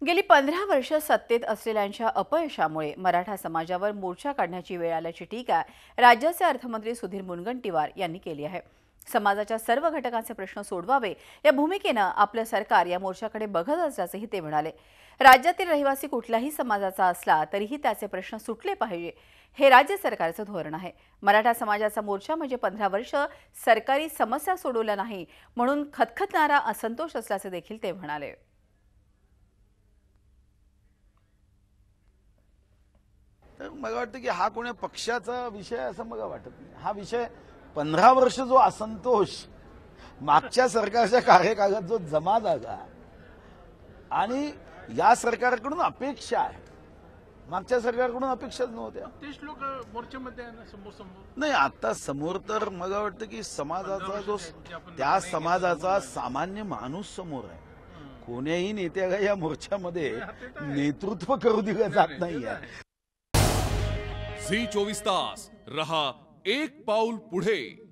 गेली 15 वर्ष सत्तेत असलेल्यांच्या अपयशामुळे मराठा समाजावर मोर्चा काढण्याची वेळ आल्याची टीका राज्याचे अर्थमंत्री सुधीर मुनगंटीवार यांनी केली आहे। समाजाच्या सर्व घटकांचे प्रश्न सोडवावे या भूमिकेने आपलं सरकार या मोर्चाकडे बघत असल्याचंही ते म्हणाले। राज्यातील रहिवासी कुठल्याही समाजाचा असला तरीही त्याचे प्रश्न सुटले पाहिजे हे राज्य सरकारचं धोरण आहे। मराठा समाजाचा मोर्चा म्हणजे 15 वर्ष सरकारी समस्या सोडवल्या नाही म्हणून खदखदणारा असंतोष असल्याचे देखील ते म्हणाले। मला वाटतं की हा कोण्या पक्षाचा विषय असं मला वाटत नाही। हा विषय 15 वर्ष जो असंतोष मागच्या सरकारच्या कार्यकाळात जो जमा झाला आणि या सरकारकडून अपेक्षा आहे, मागच्या सरकारकडून अपेक्षाच नव्हत्या। तेच लोक मोर्चामध्ये आहे ना, समोर समोर नाही, आता समोर तर मला वाटतं की समाजाचा जो त्या समाजाचा सामान्य माणूस समोर आहे। कोण्याही नेत्याला या मोर्चामध्ये नेतृत्व करू दिलं जात नाहीये। झी 24 तास रहा एक पाऊल पुढे।